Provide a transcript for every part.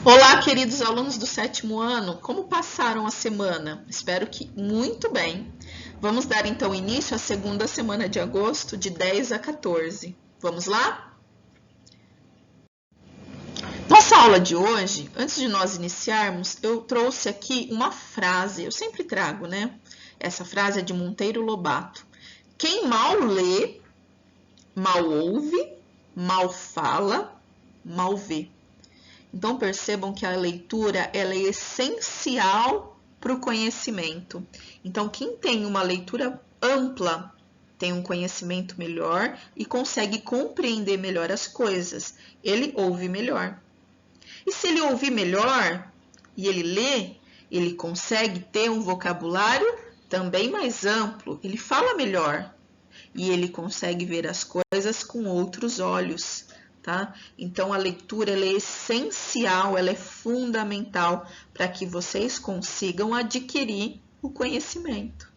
Olá, queridos alunos do 7º ano, como passaram a semana? Espero que muito bem. Vamos dar então início à segunda semana de agosto, de 10 a 14. Vamos lá? Nossa aula de hoje, antes de nós iniciarmos, eu trouxe aqui uma frase, eu sempre trago, né? Essa frase é de Monteiro Lobato. Quem mal lê, mal ouve, mal fala, mal vê. Então, percebam que a leitura ela é essencial para o conhecimento. Então, quem tem uma leitura ampla tem um conhecimento melhor e consegue compreender melhor as coisas. Ele ouve melhor. E se ele ouvir melhor e ele lê, ele consegue ter um vocabulário também mais amplo. Ele fala melhor e ele consegue ver as coisas com outros olhos. Tá? Então, a leitura ela é essencial, ela é fundamental para que vocês consigam adquirir o conhecimento.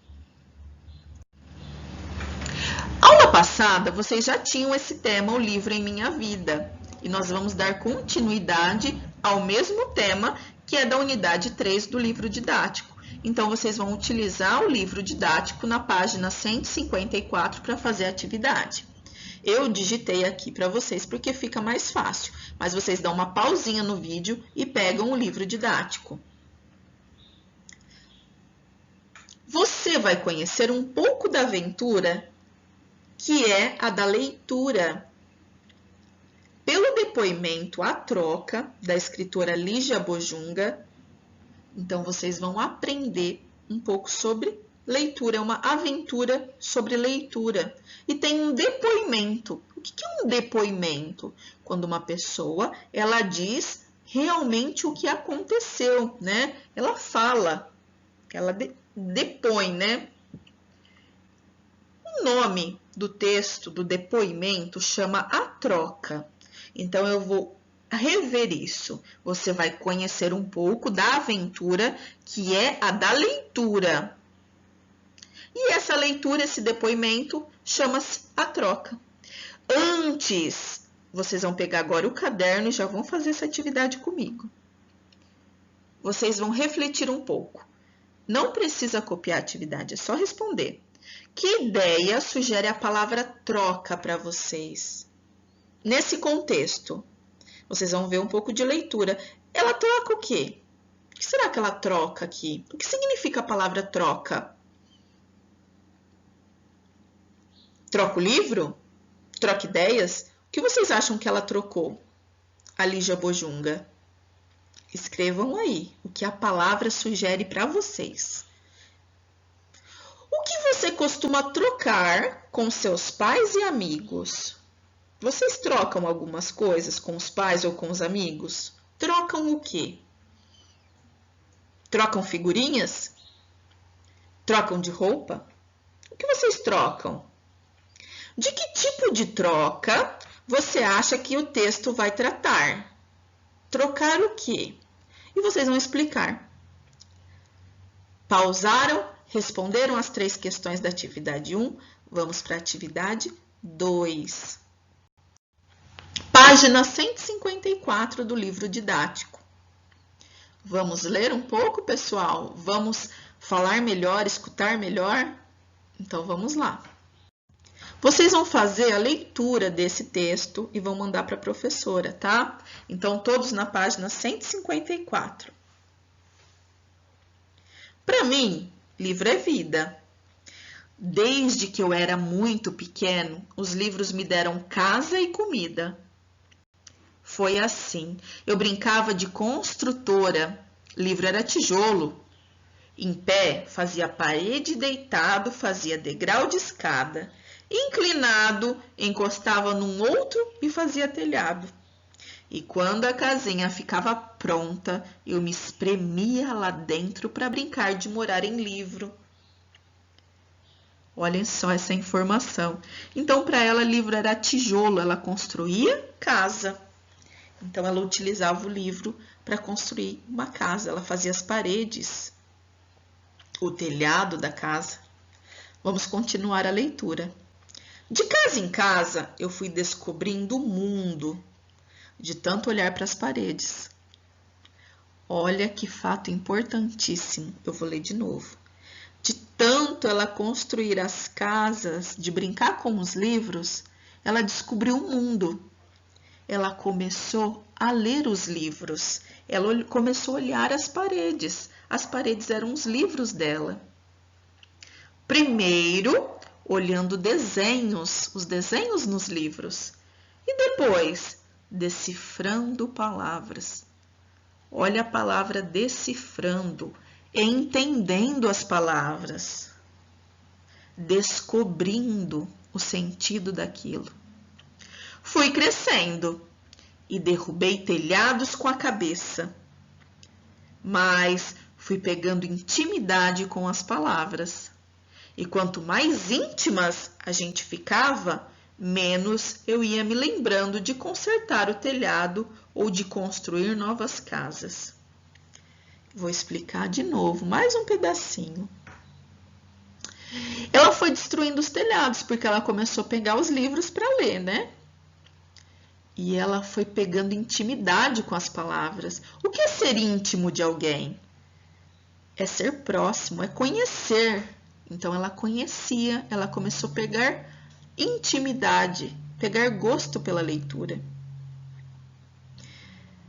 Aula passada, vocês já tinham esse tema, o livro em minha vida, e nós vamos dar continuidade ao mesmo tema, que é da unidade 3 do livro didático. Então, vocês vão utilizar o livro didático na página 154 para fazer a atividade. Eu digitei aqui para vocês porque fica mais fácil, mas vocês dão uma pausinha no vídeo e pegam o livro didático. Você vai conhecer um pouco da aventura, que é a da leitura. Pelo depoimento A Troca, da escritora Lígia Bojunga, então vocês vão aprender um pouco sobre leitura, é uma aventura sobre leitura. E tem um depoimento. O que é um depoimento? Quando uma pessoa, ela diz realmente o que aconteceu, né? Ela fala, ela depõe, né? O nome do texto, do depoimento, chama A Troca. Então, eu vou rever isso. Você vai conhecer um pouco da aventura, que é a da leitura. E essa leitura, esse depoimento, chama-se A Troca. Antes, vocês vão pegar agora o caderno e já vão fazer essa atividade comigo. Vocês vão refletir um pouco. Não precisa copiar a atividade, é só responder. Que ideia sugere a palavra troca para vocês? Nesse contexto, vocês vão ver um pouco de leitura. Ela troca o quê? O que será que ela troca aqui? O que significa a palavra troca? Troca o livro? Troca ideias? O que vocês acham que ela trocou? A Lígia Bojunga. Escrevam aí o que a palavra sugere para vocês. O que você costuma trocar com seus pais e amigos? Vocês trocam algumas coisas com os pais ou com os amigos? Trocam o quê? Trocam figurinhas? Trocam de roupa? O que vocês trocam? De que tipo de troca você acha que o texto vai tratar? Trocar o quê? E vocês vão explicar. Pausaram? Responderam as 3 questões da atividade 1? Vamos para a atividade 2. Página 154 do livro didático. Vamos ler um pouco, pessoal? Vamos falar melhor, escutar melhor? Então, vamos lá. Vocês vão fazer a leitura desse texto e vão mandar para a professora, tá? Então, todos na página 154. Para mim, livro é vida. Desde que eu era muito pequeno, os livros me deram casa e comida. Foi assim. Eu brincava de construtora. Livro era tijolo. Em pé, fazia parede, deitado, fazia degrau de escada. Inclinado, encostava num outro e fazia telhado. E quando a casinha ficava pronta, eu me espremia lá dentro para brincar de morar em livro. Olhem só essa informação. Então, para ela, livro era tijolo, ela construía casa. Então, ela utilizava o livro para construir uma casa. Ela fazia as paredes, o telhado da casa. Vamos continuar a leitura. De casa em casa, eu fui descobrindo o mundo, de tanto olhar para as paredes. Olha que fato importantíssimo. Eu vou ler de novo. De tanto ela construir as casas, de brincar com os livros, ela descobriu o mundo. Ela começou a ler os livros. Ela começou a olhar as paredes. As paredes eram os livros dela. Primeiro, olhando desenhos, os desenhos nos livros. E depois, decifrando palavras. Olha a palavra decifrando, entendendo as palavras, descobrindo o sentido daquilo. Fui crescendo e derrubei telhados com a cabeça, mas fui pegando intimidade com as palavras. E quanto mais íntimas a gente ficava, menos eu ia me lembrando de consertar o telhado ou de construir novas casas. Vou explicar de novo, mais um pedacinho. Ela foi destruindo os telhados, porque ela começou a pegar os livros para ler, né? E ela foi pegando intimidade com as palavras. O que é ser íntimo de alguém? É ser próximo, é conhecer. Então, ela conhecia, ela começou a pegar intimidade, pegar gosto pela leitura.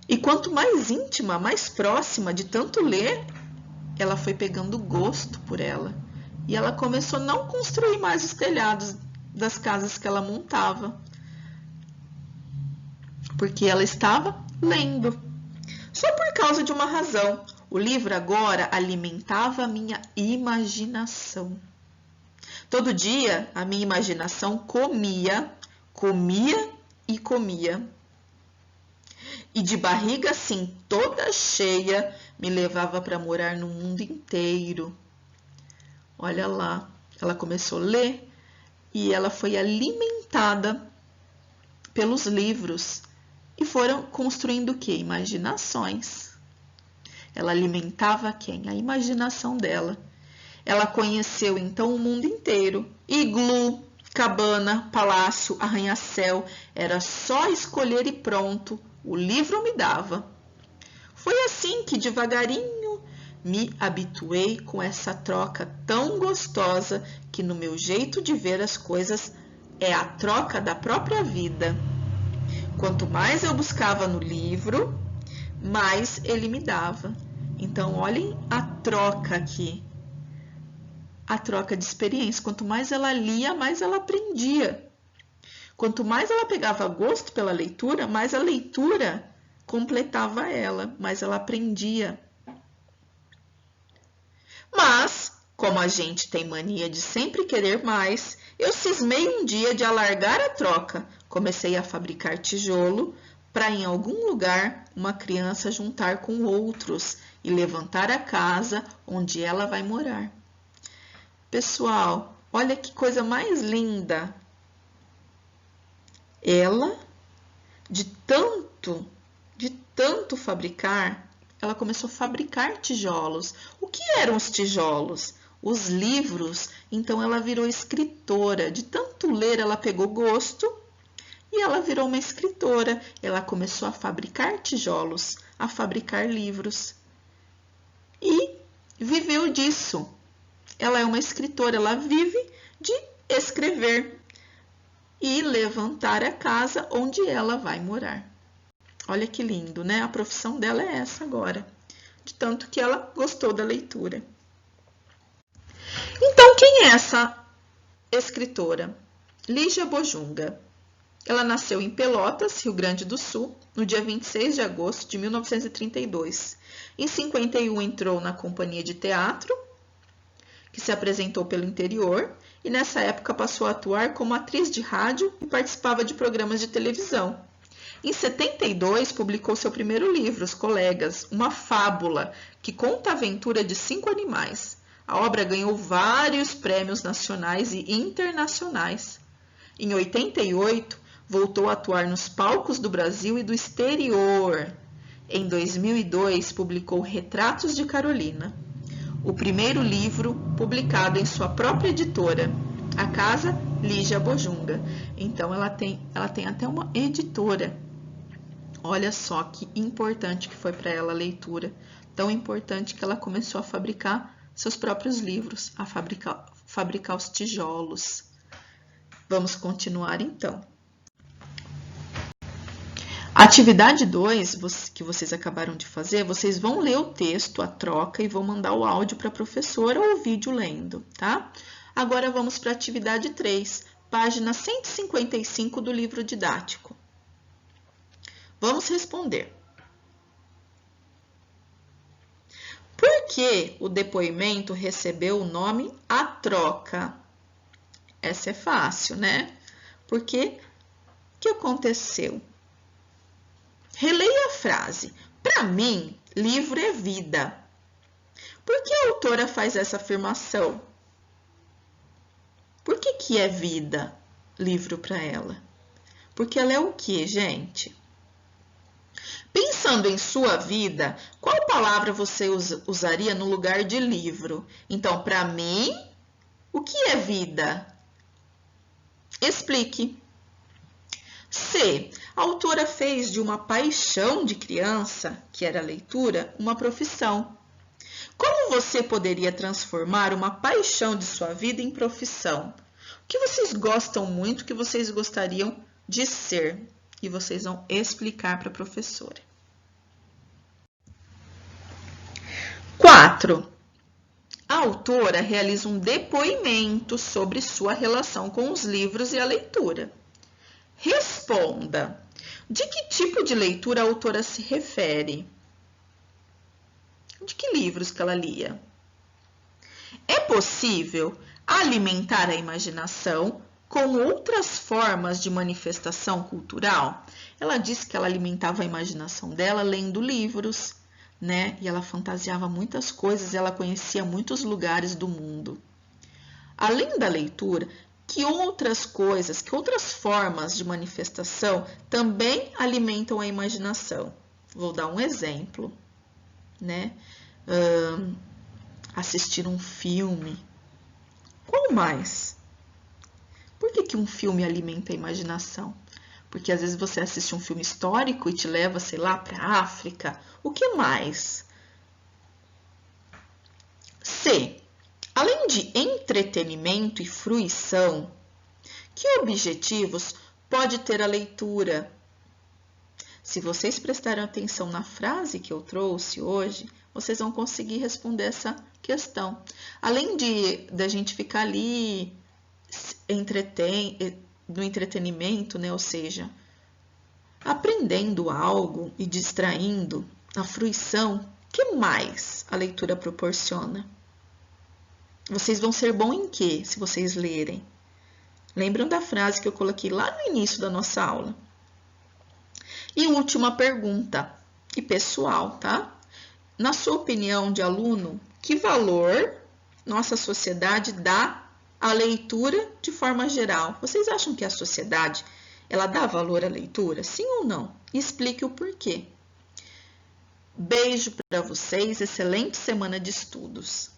E quanto mais íntima, mais próxima de tanto ler, ela foi pegando gosto por ela. E ela começou a não construir mais os telhados das casas que ela montava, porque ela estava lendo. Só por causa de uma razão. O livro agora alimentava a minha imaginação. Todo dia a minha imaginação comia e comia. E de barriga assim, toda cheia, me levava para morar no mundo inteiro. Olha lá, ela começou a ler e ela foi alimentada pelos livros. E foram construindo o quê? Imaginações. Ela alimentava quem? A imaginação dela. Ela conheceu então o mundo inteiro. Iglu, cabana, palácio, arranha-céu. Era só escolher e pronto. O livro me dava. Foi assim que devagarinho me habituei com essa troca tão gostosa que no meu jeito de ver as coisas é a troca da própria vida. Quanto mais eu buscava no livro, mais ele me dava. Então, olhem a troca aqui. A troca de experiência. Quanto mais ela lia, mais ela aprendia. Quanto mais ela pegava gosto pela leitura, mais a leitura completava ela, mais ela aprendia. Mas, como a gente tem mania de sempre querer mais, eu cismei um dia de alargar a troca. Comecei a fabricar tijolo para em algum lugar uma criança juntar com outros e levantar a casa onde ela vai morar. Pessoal, olha que coisa mais linda. Ela, de tanto fabricar, ela começou a fabricar tijolos. O que eram os tijolos? Os livros. Então, ela virou escritora. De tanto ler, ela pegou gosto e ela virou uma escritora. Ela começou a fabricar tijolos, a fabricar livros. E viveu disso. Ela é uma escritora, ela vive de escrever e levantar a casa onde ela vai morar. Olha que lindo, né? A profissão dela é essa agora, de tanto que ela gostou da leitura. Então, quem é essa escritora? Lígia Bojunga. Ela nasceu em Pelotas, Rio Grande do Sul, no dia 26 de agosto de 1932. Em 51 entrou na companhia de teatro, que se apresentou pelo interior, e nessa época passou a atuar como atriz de rádio e participava de programas de televisão. Em 72, publicou seu primeiro livro, Os Colegas, uma fábula que conta a aventura de 5 animais. A obra ganhou vários prêmios nacionais e internacionais. Em 88, voltou a atuar nos palcos do Brasil e do exterior. Em 2002, publicou Retratos de Carolina, o primeiro livro publicado em sua própria editora, a Casa Lígia Bojunga. Então, ela tem até uma editora. Olha só que importante que foi para ela a leitura. Tão importante que ela começou a fabricar seus próprios livros, a fabricar os tijolos. Vamos continuar então. Atividade 2, que vocês acabaram de fazer, vocês vão ler o texto, a troca, e vão mandar o áudio para a professora ou o vídeo lendo, tá? Agora vamos para a atividade 3, página 155 do livro didático. Vamos responder. Por que o depoimento recebeu o nome A Troca? Essa é fácil, né? Porque o que aconteceu? Releia a frase. Para mim, livro é vida. Por que a autora faz essa afirmação? Por que é vida, livro para ela? Porque ela é o quê, gente? Pensando em sua vida, qual palavra você usaria no lugar de livro? Então, para mim, o que é vida? Explique. C. A autora fez de uma paixão de criança, que era a leitura, uma profissão. Como você poderia transformar uma paixão de sua vida em profissão? O que vocês gostam muito, o que vocês gostariam de ser? E vocês vão explicar para a professora. 4. A autora realiza um depoimento sobre sua relação com os livros e a leitura. Responda. De que tipo de leitura a autora se refere? De que livros que ela lia? É possível alimentar a imaginação com outras formas de manifestação cultural? Ela disse que ela alimentava a imaginação dela lendo livros, né? E ela fantasiava muitas coisas, ela conhecia muitos lugares do mundo. Além da leitura, que outras coisas, que outras formas de manifestação também alimentam a imaginação? Vou dar um exemplo, né? Assistir um filme. Qual mais? Por que um filme alimenta a imaginação? Porque às vezes você assiste um filme histórico e te leva, sei lá, para a África. O que mais? C. Além de entretenimento e fruição, que objetivos pode ter a leitura? Se vocês prestarem atenção na frase que eu trouxe hoje, vocês vão conseguir responder essa questão. Além de a gente ficar ali no entretenimento, né? Ou seja, aprendendo algo e distraindo, a fruição, o que mais a leitura proporciona? Vocês vão ser bom em quê, se vocês lerem? Lembram da frase que eu coloquei lá no início da nossa aula? E última pergunta, e pessoal, tá? Na sua opinião de aluno, que valor nossa sociedade dá à leitura de forma geral? Vocês acham que a sociedade, ela dá valor à leitura? Sim ou não? Explique o porquê. Beijo para vocês, excelente semana de estudos.